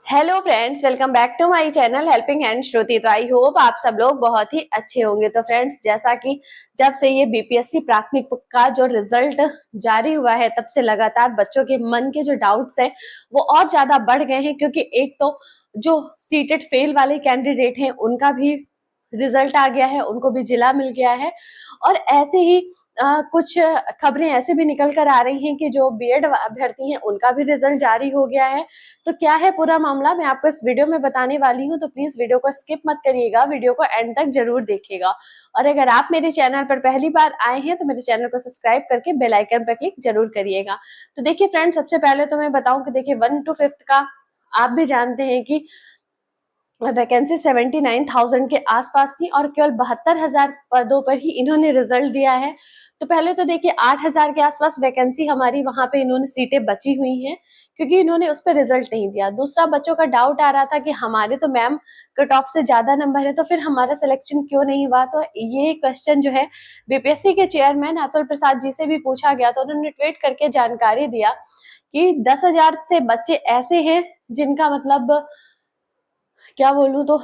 Hello friends, welcome back to my channel helping hand Shruti. तो I hope आप सब लोग बहुत ही अच्छे होंगे। तो फ्रेंड्स, जैसा कि जब से ये बीपीएससी प्राथमिक का जो रिजल्ट जारी हुआ है, तब से लगातार बच्चों के मन के जो डाउट्स है वो और ज्यादा बढ़ गए हैं। क्योंकि एक तो जो सीटेट फेल वाले कैंडिडेट हैं उनका भी रिजल्ट आ गया है, उनको भी जिला मिल गया है। और ऐसे ही कुछ खबरें ऐसे भी निकल कर आ रही हैं कि जो बीएड अभ्यर्थी हैं उनका भी रिजल्ट जारी हो गया है। तो क्या है पूरा मामला, मैं आपको इस वीडियो में बताने वाली हूँ। तो प्लीज वीडियो को स्किप मत करिएगा, वीडियो को एंड तक जरूर देखिएगा। और अगर आप मेरे चैनल पर पहली बार आए हैं तो मेरे चैनल को सब्सक्राइब करके बेल आइकन पर क्लिक जरूर करिएगा। तो देखिए फ्रेंड्स, सबसे पहले तो मैं बताऊं कि देखिए 1 to 5 का आप भी जानते हैं कि वैकेंसी 79,000 के आसपास थी और केवल 72,000 पदों पर ही इन्होंने रिजल्ट दिया है। तो पहले तो देखिए 8,000 के आसपास वैकेंसी हमारी वहां पे इन्होंने सीटें बची हुई हैं, क्योंकि इन्होंने उस पर रिजल्ट नहीं दिया। दूसरा, बच्चों का डाउट आ रहा था कि हमारे तो मैम कट ऑफ से ज्यादा नंबर है, तो फिर हमारा सिलेक्शन क्यों नहीं हुआ। तो ये क्वेश्चन जो है बीपीएससी के चेयरमैन अतुल प्रसाद जी से भी पूछा गया, तो उन्होंने ट्वीट करके जानकारी दिया कि 10,000 से बच्चे ऐसे हैं जिनका मतलब क्या बोलूं, तो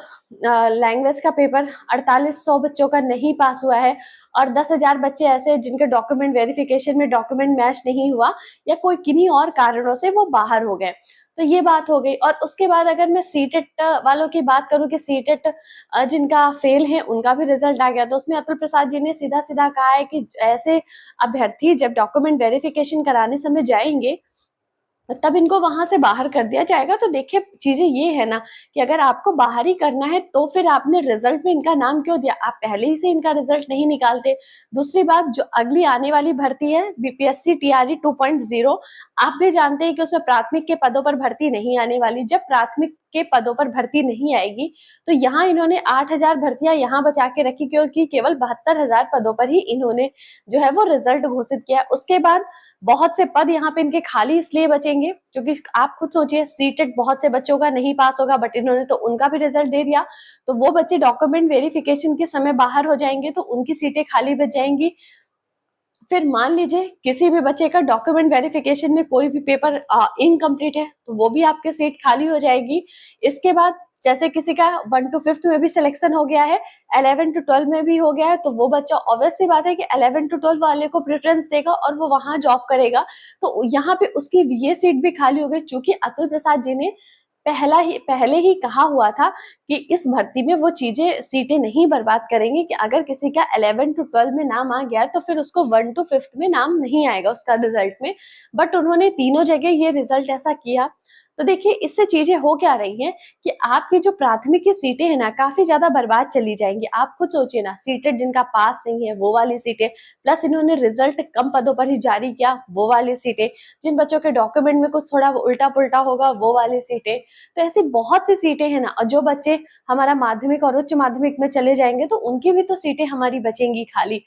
लैंग्वेज का पेपर 4800 बच्चों का नहीं पास हुआ है। और 10,000 बच्चे ऐसे हैं जिनके डॉक्यूमेंट वेरिफिकेशन में डॉक्यूमेंट मैच नहीं हुआ, या कोई किन्हीं और कारणों से वो बाहर हो गए। तो ये बात हो गई। और उसके बाद अगर मैं सीटेट वालों की बात करूं कि सीटेट जिनका फेल है उनका भी रिजल्ट आ गया, तो उसमें अतुल प्रसाद जी ने सीधा सीधा कहा है कि ऐसे अभ्यर्थी जब डॉक्यूमेंट वेरिफिकेशन कराने समय जाएंगे तब इनको वहां से बाहर कर दिया जाएगा। तो देखिए चीजें ये है ना कि अगर आपको बाहर ही करना है तो फिर आपने रिजल्ट में इनका नाम क्यों दिया, आप पहले ही से इनका रिजल्ट नहीं निकालते। दूसरी बात, जो अगली आने वाली भर्ती है बीपीएससी टीआरई 2.0, आप भी जानते हैं कि उसमें प्राथमिक के पदों पर भर्ती नहीं आने वाली। जब प्राथमिक के पदों पर भर्ती नहीं आएगी तो यहाँ इन्होंने 8,000 भर्तियां यहाँ बचा के रखी, क्योंकि केवल 72,000 पदों पर ही इन्होंने जो है वो रिजल्ट घोषित किया। उसके बाद बहुत से पद यहाँ पे इनके खाली इसलिए बचेंगे क्योंकि आप खुद सोचिए, सीटेट बहुत से बच्चों का नहीं पास होगा, बट इन्होंने तो उनका भी रिजल्ट दे दिया। तो वो बच्चे डॉक्यूमेंट वेरिफिकेशन के समय बाहर हो जाएंगे तो उनकी सीटें खाली बच जाएंगी। फिर मान लीजिए किसी भी बच्चे का डॉक्यूमेंट वेरिफिकेशन में कोई भी पेपर इनकम्प्लीट है तो वो भी आपके सीट खाली हो जाएगी। इसके बाद जैसे किसी का 1 to 5 में भी सिलेक्शन हो गया है, 11 to 12 में भी हो गया है, तो वो बच्चा ऑब्वियस सी बात है कि 11 to 12 वाले को प्रेफरेंस देगा और वो वहां जॉब करेगा। तो यहाँ पे उसकी ये सीट भी खाली हो गई, चूंकि अतुल प्रसाद जी ने पहले ही कहा हुआ था कि इस भर्ती में वो चीजें सीटें नहीं बर्बाद करेंगे कि अगर किसी का 11 to 12 में नाम आ गया तो फिर उसको 1 to 5 में नाम नहीं आएगा उसका रिजल्ट में। बट उन्होंने तीनों जगह ये रिजल्ट ऐसा किया। तो देखिए इससे चीजें हो क्या रही हैं कि आपकी जो प्राथमिक की सीटें हैं ना काफी ज्यादा बर्बाद चली जाएंगी। आप खुद सोचिए ना, सीटें जिनका पास नहीं है वो वाली सीटें, प्लस इन्होंने रिजल्ट कम पदों पर ही जारी किया वो वाली सीटें, जिन बच्चों के डॉक्यूमेंट में कुछ थोड़ा उल्टा पुल्टा होगा वो वाली सीटें। तो ऐसी बहुत सी सीटें हैं ना, और जो बच्चे हमारा माध्यमिक और उच्च माध्यमिक में चले जाएंगे तो उनकी भी तो सीटें हमारी बचेंगी खाली।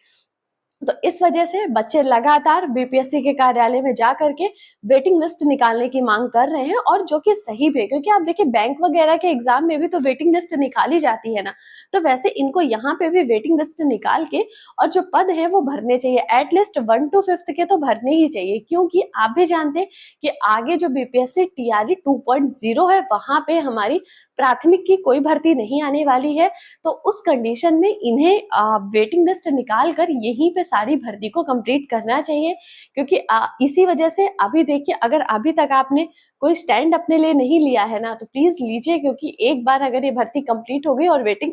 तो इस वजह से बच्चे लगातार बीपीएससी के कार्यालय में जा करके वेटिंग लिस्ट निकालने की मांग कर रहे हैं, और जो कि सही भी है, क्योंकि आप देखिए बैंक वगैरह के एग्जाम में भी तो वेटिंग लिस्ट निकाली जाती है ना। तो वैसे इनको यहाँ पे भी वेटिंग लिस्ट निकाल के और जो पद है वो भरने चाहिए, एटलीस्ट 1 to 5 के तो भरने ही चाहिए। क्योंकि आप भी जानते हैं कि आगे जो बीपीएससी टीआरई 2.0 है वहां पे हमारी प्राथमिक की कोई भर्ती नहीं आने वाली है। तो उस कंडीशन में इन्हें वेटिंग लिस्ट निकाल कर यहीं पे सारी भर्ती को कंप्लीट करना चाहिए। क्योंकि इसी वजह से अभी देखिए, अगर अभी तक आपने कोई स्टैंड अपने लिए नहीं लिया है ना तो प्लीज लीजिए, क्योंकि एक बार अगर ये भर्ती कंप्लीट हो गई और वेटिंग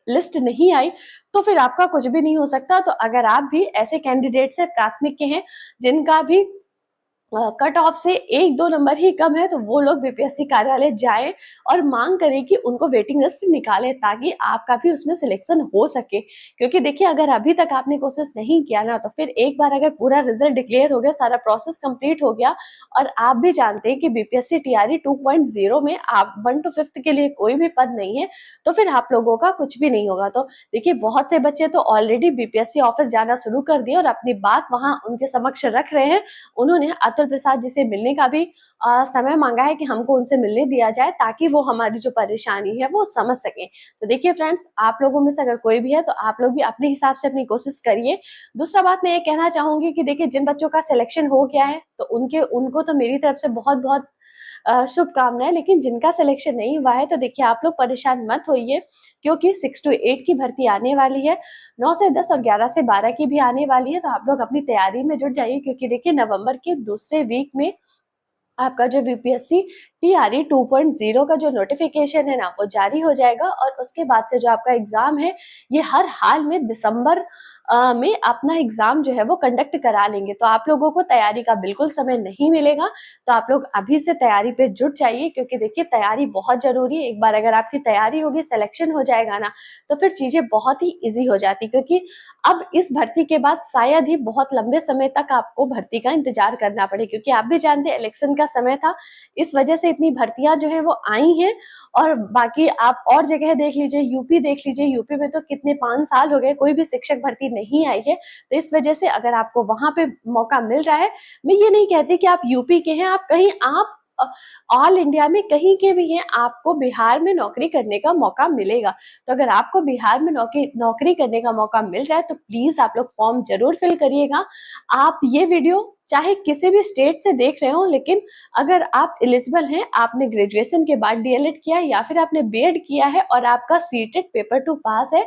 लिस्ट नहीं आई तो फिर आपका कुछ भी नहीं हो सकता। तो अगर आप भी ऐसे कैंडिडेट से प्राथमिक के हैं जिनका भी कट ऑफ से 1-2 नंबर ही कम है, तो वो लोग बीपीएससी कार्यालय जाएं और मांग करें कि उनको वेटिंग लिस्ट निकालें, ताकि आपका भी उसमें सिलेक्शन हो सके। क्योंकि देखिए अगर अभी तक आपने कोशिश नहीं किया ना तो फिर एक बार अगर पूरा रिजल्ट डिक्लेयर हो गया, सारा प्रोसेस कंप्लीट हो गया, और आप भी जानते हैं कि बीपीएससी टीआरई 2.0 में आप 1 to 5 के लिए कोई भी पद नहीं है, तो फिर आप लोगों का कुछ भी नहीं होगा। तो देखिए बहुत से बच्चे तो ऑलरेडी बीपीएससी ऑफिस जाना शुरू कर दिए और अपनी बात वहां उनके समक्ष रख रहे हैं। उन्होंने अतुल प्रसाद जी से मिलने का भी समय मांगा है कि हमको उनसे मिलने दिया जाए, ताकि वो हमारी जो परेशानी है वो समझ सके। तो देखिए फ्रेंड्स, आप लोगों में से अगर कोई भी है तो आप लोग भी अपने हिसाब से अपनी कोशिश करिए। दूसरा बात मैं ये कहना चाहूंगी कि देखिए जिन बच्चों का सिलेक्शन हो गया है तो उनको तो मेरी तरफ से बहुत बहुत शुभकामनाएं। लेकिन जिनका सिलेक्शन नहीं हुआ है तो देखिए आप लोग परेशान मत होइए, क्योंकि 6 to 8 की भर्ती आने वाली है, 9 से 10 और 11 से 12 की भी आने वाली है। तो आप लोग अपनी तैयारी में जुट जाइए, क्योंकि देखिए नवंबर के दूसरे वीक में आपका जो बीपीएससी टीआरई 2.0 का जो नोटिफिकेशन है ना वो जारी हो जाएगा, और उसके बाद से जो आपका एग्जाम है ये हर हाल में दिसंबर में अपना एग्जाम जो है वो कंडक्ट करा लेंगे। तो आप लोगों को तैयारी का बिल्कुल समय नहीं मिलेगा। तो आप लोग अभी से तैयारी पे जुट जाइए, क्योंकि देखिए तैयारी बहुत जरूरी है। एक बार अगर आपकी तैयारी होगी, सिलेक्शन हो जाएगा ना, तो फिर चीजें बहुत ही ईजी हो जाती, क्योंकि अब इस भर्ती के बाद शायद ही बहुत लंबे समय तक आपको भर्ती का इंतजार करना पड़े, क्योंकि आप भी जानते हैं इलेक्शन का समय था, इस वजह से इतनी भर्तियां जो है वो आई हैं। और बाकी आप और जगह देख लीजिए, यूपी देख लीजिए, यूपी में तो कितने 5 साल हो गए कोई भी शिक्षक भर्ती नहीं आई है। तो इस वजह से अगर आपको वहां पे मौका मिल रहा है, मैं ये नहीं कहती कि आप यूपी के हैं, आप कहीं आप ऑल इंडिया में कहीं के भी हैं, आपको बिहार में नौकरी करने का मौका मिलेगा। तो अगर आपको बिहार में नौकरी करने का मौका मिल रहा है तो प्लीज आप लोग फॉर्म जरूर फिल करिएगा। आप ये वीडियो चाहे किसी भी स्टेट से देख रहे हो, लेकिन अगर आप एलिजिबल हैं, आपने ग्रेजुएशन के बाद डीएलएड किया है या फिर आपने बीएड किया है और आपका सीटेट पेपर 2 पास है,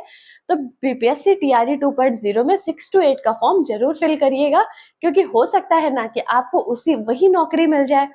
तो बीपीएससी टीआरई 2.0 में 6 to 8 का फॉर्म जरूर फिल करिएगा, क्योंकि हो सकता है ना कि आपको उसी वही नौकरी मिल जाए।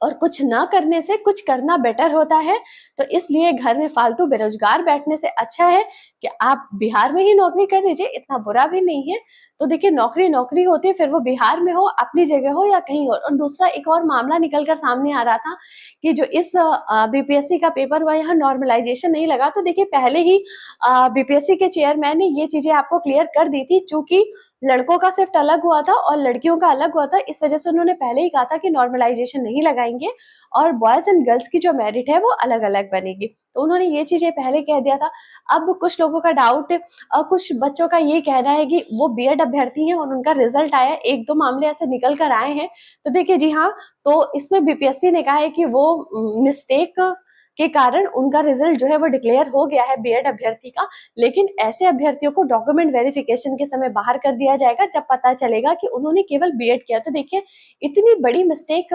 और कुछ ना करने से कुछ करना बेटर होता है। तो इसलिए घर में फालतू बेरोजगार बैठने से अच्छा है कि आप बिहार में ही नौकरी कर लीजिए, इतना बुरा भी नहीं है। तो देखिए नौकरी नौकरी होती है, फिर वो बिहार में हो, अपनी जगह हो या कहीं और दूसरा एक और मामला निकल कर सामने आ रहा था कि जो इस बीपीएससी का पेपर हुआ, यहाँ नॉर्मलाइजेशन नहीं लगा। तो देखिए पहले ही बीपीएससी के चेयरमैन ने ये चीजें आपको क्लियर कर दी थी, चूंकि लड़कों का शिफ्ट अलग हुआ था और लड़कियों का अलग हुआ था, इस वजह से उन्होंने पहले ही कहा था कि नॉर्मलाइजेशन नहीं लगाएंगे और बॉयज एंड गर्ल्स की जो मेरिट है वो अलग अलग बनेगी। तो उन्होंने ये चीजें पहले कह दिया था। अब कुछ लोगों का डाउट, कुछ बच्चों का ये कहना है कि वो बीएड अभ्यर्थी हैं और उनका रिजल्ट आया, एक दो मामले ऐसे निकल कर आए हैं। तो देखिए जी हाँ, तो इसमें बीपीएससी ने कहा है कि वो मिस्टेक के कारण उनका रिजल्ट जो है वो डिक्लेयर हो गया है बीएड अभ्यर्थी का। लेकिन ऐसे अभ्यर्थियों को डॉक्यूमेंट वेरिफिकेशन के समय बाहर कर दिया जाएगा, जब पता चलेगा कि उन्होंने केवल बीएड किया। तो देखिए इतनी बड़ी मिस्टेक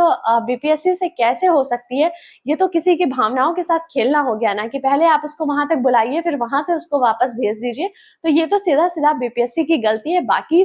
बीपीएससी से कैसे हो सकती है। ये तो किसी की भावनाओं के साथ खेलना हो गया ना, कि पहले आप उसको वहां तक बुलाइए फिर वहां से उसको वापस भेज दीजिए। तो ये तो सीधा सीधा बीपीएससी की गलती है। बाकी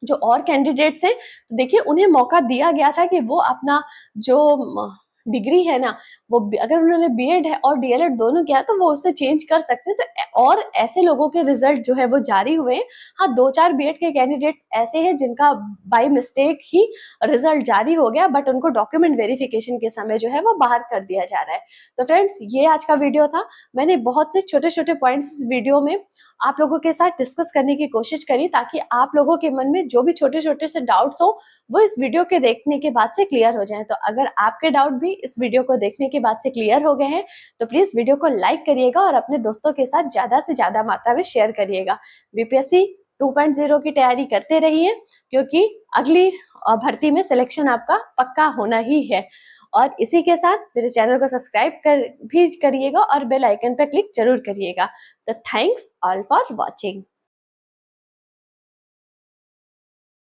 जो और कैंडिडेट्स हैं, तो देखिए उन्हें मौका दिया गया था कि वो अपना जो डिग्री है ना, वो अगर उन्होंने बीएड है और डीएलएड दोनों किया तो वो उससे चेंज कर सकते हैं। तो और ऐसे लोगों के रिजल्ट जो है वो जारी हुए हैं। हाँ, 2-4 बीएड के कैंडिडेट्स ऐसे हैं जिनका बाय मिस्टेक ही रिजल्ट जारी हो गया, बट उनको डॉक्यूमेंट वेरिफिकेशन के समय जो है वो बाहर कर दिया जा रहा है। तो फ्रेंड्स, ये आज का वीडियो था। मैंने बहुत से छोटे छोटे पॉइंट्स इस वीडियो में आप लोगों के साथ डिस्कस करने की कोशिश करी, ताकि आप लोगों के मन में जो भी छोटे छोटे से डाउट्स हो वो इस वीडियो के देखने के बाद से क्लियर हो जाएं। तो अगर आपके डाउट भी इस वीडियो को देखने के बाद से क्लियर हो गए हैं तो प्लीज वीडियो को लाइक करिएगा और अपने दोस्तों के साथ ज्यादा से ज्यादा मात्रा में शेयर करिएगा। बीपीएससी 2.0 की तैयारी करते रहिए, क्योंकि अगली भर्ती में सिलेक्शन आपका पक्का होना ही है। और इसी के साथ मेरे चैनल को सब्सक्राइब भी करिएगा और बेल आइकन पर क्लिक जरूर करिएगा। तो थैंक्स ऑल फॉर वॉचिंग।